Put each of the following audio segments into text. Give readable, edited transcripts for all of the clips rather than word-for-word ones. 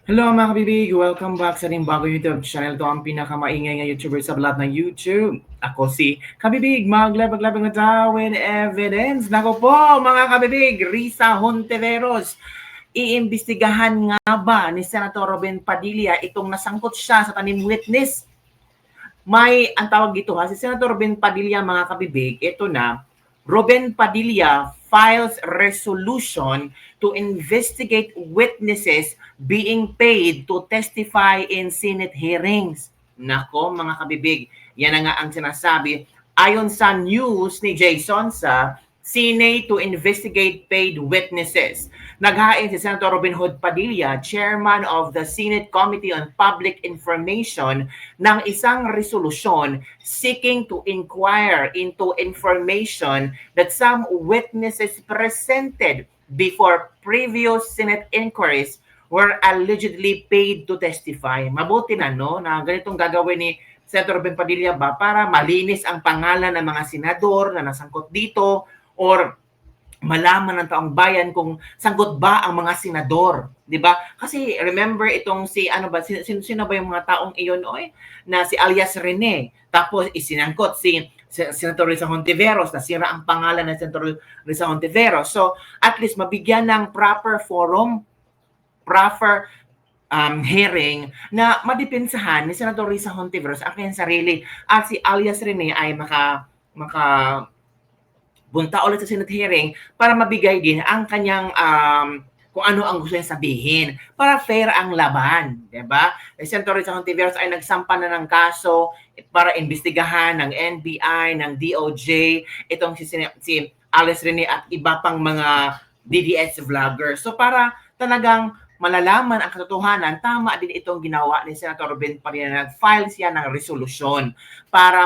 Hello mga kabibig! Welcome back sa ating bagong YouTube channel. Ito ang pinakamaingay na YouTuber sa lahat ng YouTube. Ako si Kabibig, maglabag-labag na tayo with evidence. Nako po mga kabibig, Risa Hontiveros. Iimbestigahan nga ba ni Senator Robin Padilla itong nasangkot siya sa tanim witness? Ang tawag dito si Senator Robin Padilla mga kabibig, ito na, Robin Padilla files resolution to investigate witnesses being paid to testify in Senate hearings. Nako mga kabibig, yan na nga ang sinasabi. Ayon sa news ni Jason sa Senate to investigate paid witnesses. Naghain si Senator Robin Hood Padilla, chairman of the Senate Committee on Public Information, ng isang resolusyon seeking to inquire into information that some witnesses presented before previous Senate inquiries were allegedly paid to testify. Mabuti na na ganitong gagawin ni Senator Robin Padilla ba para malinis ang pangalan ng mga senador na nasangkot dito, or malaman ng taong bayan kung sangkot ba ang mga senador, 'di ba? Kasi remember itong sino ba yung mga taong iyon na si alias Rene, tapos isinangkot si Senator Risa Hontiveros, nasira ang pangalan ng Senator Risa Hontiveros. So at least mabigyan ng proper forum, proper hearing na madipensahan ni Senator Risa Hontiveros ang kanyang sarili, at si alias Rene ay maka bunta ulit sa Senate hearing para mabigay din ang kanyang kung ano ang gusto niya sabihin para fair ang laban, 'di ba? Senator Risa Hontiveros ay nagsampa na ng kaso para imbestigahan ng NBI, ng DOJ, itong si Alice Rene at iba pang mga DDS vloggers. So para talagang malalaman ang katotohanan, tama din itong ginawa ni Senator Robin Padilla. Nag-file siya ng resolution para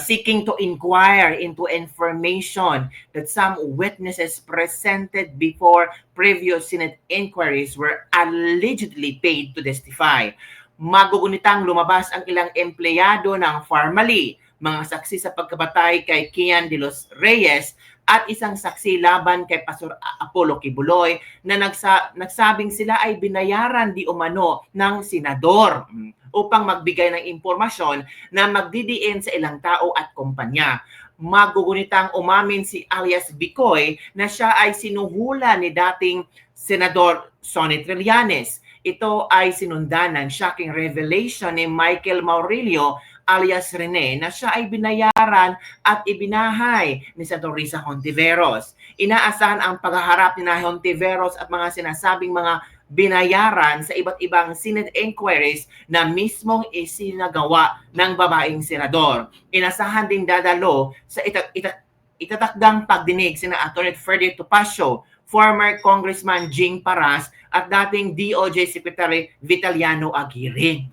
seeking to inquire into information that some witnesses presented before previous Senate inquiries were allegedly paid to testify. Magugunitang lumabas ang ilang empleyado ng Pharmally, mga saksi sa pagkabatay kay Kian de los Reyes, at isang saksi laban kay Pastor Apollo Kibuloy na nagsabing sila ay binayaran di umano ng senador upang magbigay ng impormasyon na magdidiin sa ilang tao at kumpanya. Magugunitang umamin si alias Bicoy na siya ay sinuhula ni dating Senador Sonny Trillanes. Ito ay sinundan ng shocking revelation ni Michael Maurilio alias Rene na siya ay binayaran at ibinahay ni Senator Risa Hontiveros. Inaasahan ang paghaharap ni Hontiveros at mga sinasabing mga binayaran sa iba't ibang Senate inquiries na mismong isinagawa ng babaeng senador. Inasahan din dadalo sa itatakdang pagdinig sina Atty. Freddy Topacio, former Congressman Jing Paras, at dating DOJ Secretary Vitaliano Aguirre.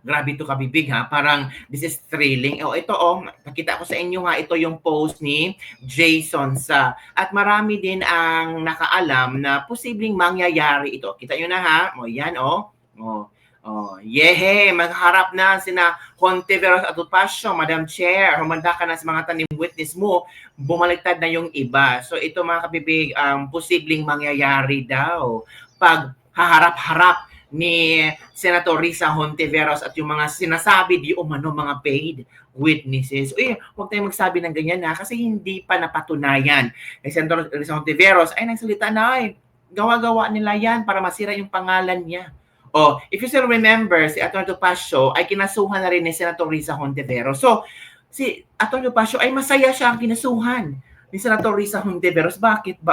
Grabe ito kabibig parang this is thrilling. Ito nakita ko sa inyo ito yung post ni Jason sa, at marami din ang nakaalam na posibleng mangyayari ito. Kita nyo na yan yehe, magharap na sina Hontiveros at Topacio, Madam Chair, humanda ka na sa mga tanim witness mo, bumaliktad na yung iba. So ito mga kabibig, posibleng mangyayari daw pag haharap-harap ni Senator Risa Hontiveros at yung mga sinasabi di umano mga paid witnesses. Huwag tayong magsabi ng ganyan kasi hindi pa napatunayan. Senator Risa Hontiveros ay nagsalita na gawa-gawa nila yan para masira yung pangalan niya. If you still remember, si Atty. Topacio ay kinasuhan na rin ni Senator Risa Hontiveros. So, si Atty. Topacio ay masaya siya ang kinasuhan ni Senator Risa Hontiveros. Bakit?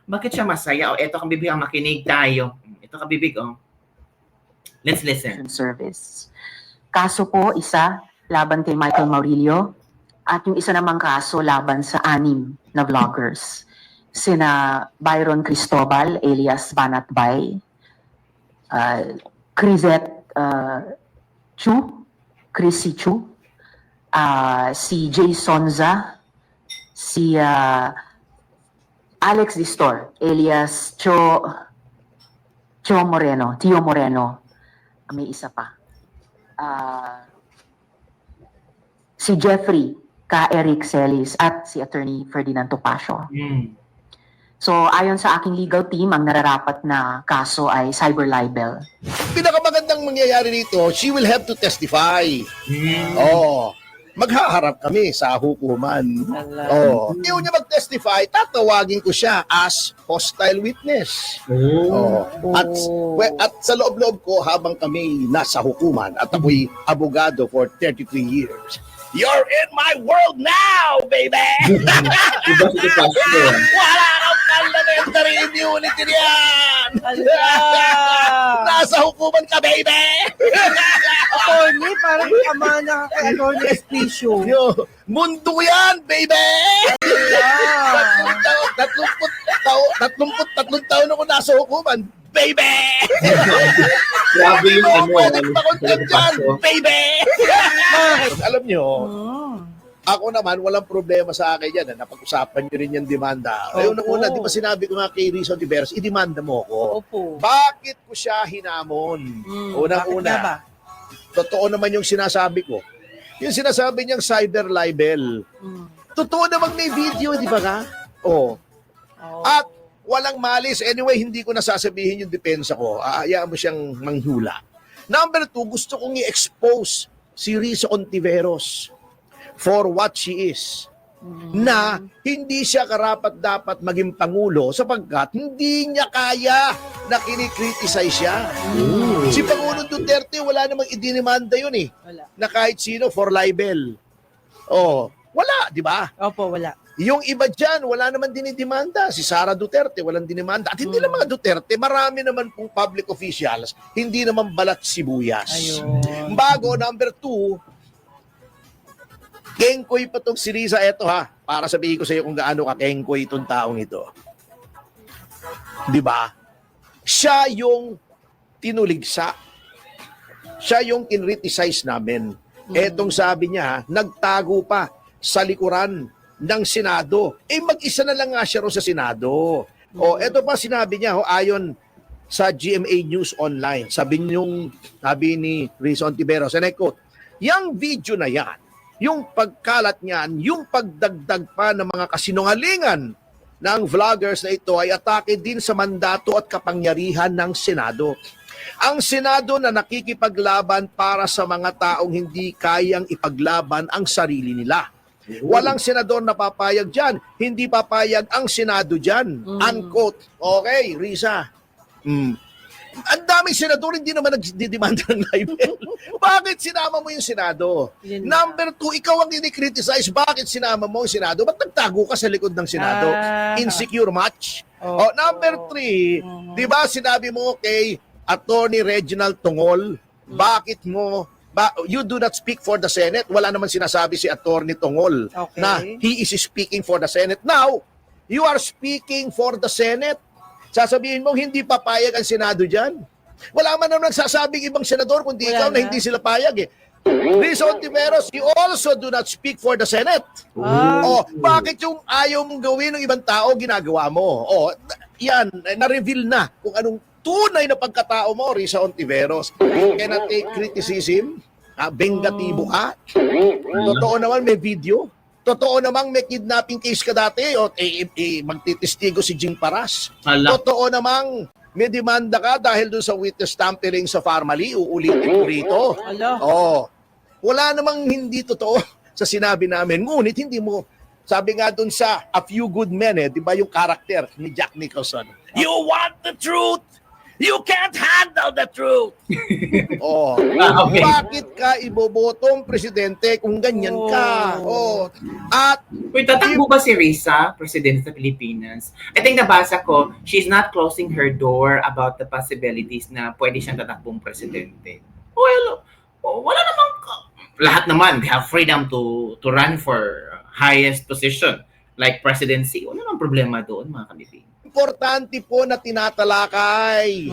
Bakit siya masaya? Eto kabibig, makinig tayo. Ito kabibig, Let's listen. Service. Kaso po, isa, laban kay Michael Maurilio, at yung isa namang kaso laban sa 6 na vloggers. Sina Byron Cristobal, alias Banatbay, Crisette Chrissy Chu, si Jay Sonza, si Alex Distor, alias Tio Moreno, may isa pa. Si Jeffrey K. Eric Celis at si Attorney Ferdinand Topacio. So ayon sa aking legal team, ang nararapat na kaso ay cyber libel. Pinakamagandang mangyayari dito, she will have to testify. Oh, maghaharap kami sa hukuman. Oh, hindi niya mag-testify, tatawagin ko siya as hostile witness. Oh. At sa loob-loob ko habang kami nasa hukuman at ako'y abogado for 33 years. You're in my world now, baby! Iba si Pastor. Wala kang parliamentary immunity niyan! Nasa hukuman ka, baby! Attorney, parang tama na kay Attorney Espicio. Yo, mundo yan, baby! Tatlong taon ako nasa hukuman, baby! Grabe yung ano. Pwede makontent dyan, baby! Alam nyo, Hmm. ako naman, walang problema sa akin yan. Napag-usapan nyo rin yung demanda. Ayun, Opo. una, di ba sinabi ko nga kay Rizzo Tiveros, idemanda mo ako. Opo. Bakit ko siya hinamon? Bakit nga ba? Unang-una, totoo naman yung sinasabi ko. Yung sinasabi niyang cyber libel. Hmm. Totoo naman may video, di ba ka? Oh. At walang malis. Anyway, hindi ko nasasabihin yung depensa ko. Aayaan mo siyang manghula. Number 2, gusto kong i-expose si Rizzo Ontiveros for what she is. Na hindi siya karapat-dapat maging pangulo sapagkat hindi niya kaya na kinikriticize siya. Si Pangulong Duterte, wala namang idinimanda yun eh. Wala. Na kahit sino for libel. Oh, wala, di ba? Opo, wala. Yung iba dyan, wala naman dinidemanda. Si Sara Duterte, walang dinimanda. At hindi lang mga Duterte, marami naman pong public officials, hindi naman balat sibuyas. Ayun. Bago, number 2, kengkoy pa tong si Riza. Eto ha, para sabihin ko sa iyo kung gaano ka kengkoy itong taong ito. Di ba? Siya yung tinuligsa. Siya yung kinriticize namin. Etong sabi niya, nagtago pa sa likuran ng Senado. Mag-isa na lang nga siya ro sa Senado. Eto pa sinabi niya, ayon sa GMA News Online. Sabi ni Rizzo Ontiveros, and I quote, yung video na yan, yung pagkalat niyan, yung pagdagdag pa ng mga kasinungalingan ng vloggers na ito ay atake din sa mandato at kapangyarihan ng Senado. Ang Senado na nakikipaglaban para sa mga taong hindi kayang ipaglaban ang sarili nila. Walang senador na papayag dyan. Hindi papayag ang Senado dyan. Unquote. Okay, Riza. Ang daming senador hindi naman nagdidemanda ng libel. Bakit sinama mo yung Senado? Yun. Number 2, ikaw ang ini-criticize. Bakit sinama mo yung Senado? Ba't nagtago ka sa likod ng Senado? Insecure match? Number 3, di ba sinabi mo kay Attorney Reginald Tongol, bakit mo you do not speak for the Senate? Wala naman sinasabi si Attorney Tongol Okay. na he is speaking for the Senate. Now, you are speaking for the Senate. Sasabihin mo, hindi papayag ang Senado dyan. Wala man naman nagsasabing ibang senador kundi Wala ikaw na na. hindi sila payag eh. Rizzo Ontiveros, you also do not speak for the Senate. Bakit yung ayaw mong gawin ng ibang tao, ginagawa mo? Yan, na-reveal na kung anong tunay na pagkatao mo, Rizzo Ontiveros. You cannot take criticism. Bengatibo ka. Totoo naman may video. Totoo namang may kidnapping case ka dati o magtitistigo si Jing Paras. Hala. Totoo namang may demanda ka dahil doon sa witness tampering sa Farmally, uulitin ko rito. Ala. Wala namang hindi totoo sa sinabi namin. Ngunit hindi mo, sabi nga doon sa A Few Good Men, di ba yung karakter ni Jack Nicholson? You want the truth? You can't handle the truth. Okay. Bakit ka ibobotong presidente kung ganyan ka? At Wait, tatakbo ba si Riza, President sa Pilipinas? I think nabasa ko, she's not closing her door about the possibilities na pwede siyang tatakbong presidente. Well, wala namang, lahat naman, they have freedom to run for highest position like presidency. Wala namang problema doon, mga kabibig. importante po na tinatalakay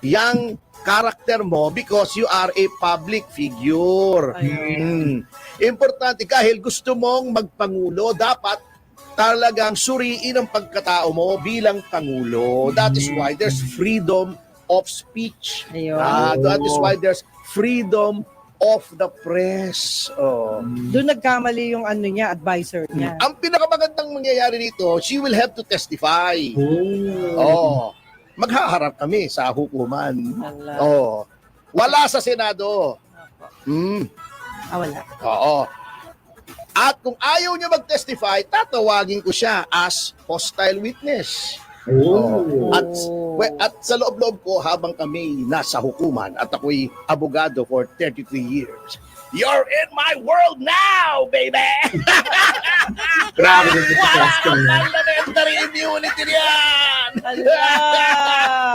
yang karakter mo because you are a public figure. Importante dahil gusto mong magpangulo, dapat talagang suriin ang pagkatao mo bilang pangulo. That is why there's freedom of speech. Ayun. That is why there's freedom off the press. Oh. Doon nagkamali yung ano niya, advisor niya. Ang pinakamagandang mangyayari dito, she will have to testify. Oh. Oh. Maghaharap kami sa hukuman. Hala. Oh. Wala sa Senado. Hmm. Wala. Oo. At kung ayaw niya mag-testify, tatawagin ko siya as hostile witness. Oh. At sa loob-loob ko habang kami nasa hukuman at ako'y abogado for 33 years. You're in my world now, baby! Grabe din sa Wala question. kang parliamentary immunity niyan! Hala.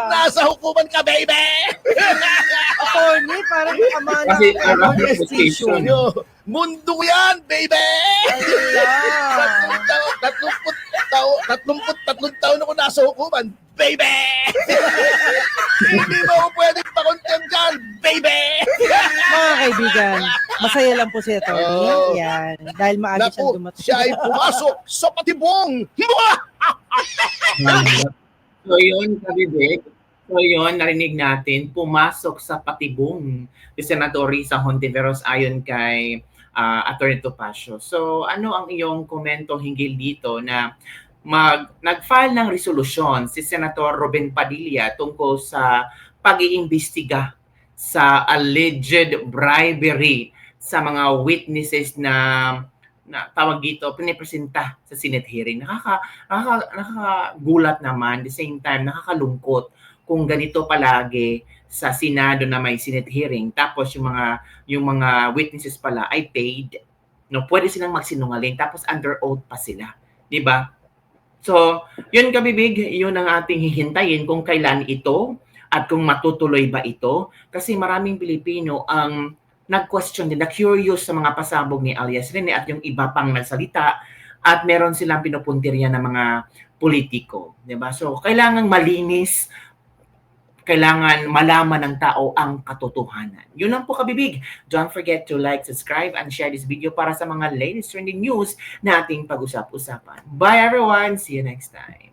Nasa hukuman ka, baby! Attorney, parang tama na Kasi kay attorney station. station. Mundo yan, baby! Hala. 33 taon ako nasa hukuman, baby! Hindi mo ako pwedeng pakontem dyan, baby! Mga kaibigan, masaya lang po si attorney. Oh. Yan. Dahil maaga siyang Naku, dumating. siya ay pumasok sa patibong! So yun, kabibig. So yun, narinig natin, pumasok sa patibong ni Senator Risa Hontiveros ayon kay Attorney Topacio. So ano ang iyong komento hinggil dito na nag-file ng resolusyon si Senator Robin Padilla tungkol sa pag-iimbestiga sa alleged bribery sa mga witnesses na tawag dito, pinipresenta sa Senate hearing. Nakakagulat naman, at the same time, nakakalungkot kung ganito palagi sa Senado na may Senate hearing, tapos yung mga witnesses pala ay paid. No, pwede silang magsinungaling, tapos under oath pa sila. Di ba? So, yun kabibig, yun ang ating hihintayin kung kailan ito at kung matutuloy ba ito. Kasi maraming Pilipino ang nag-question din, na-curious sa mga pasabog ni alias Rene at yung iba pang nagsalita at meron silang pinupuntirya ng mga politiko. Diba? So, kailangan malinis, kailangan malaman ng tao ang katotohanan. Yun lang po kabibig. Don't forget to like, subscribe, and share this video para sa mga latest trending news na ating pag-usap-usapan. Bye everyone! See you next time!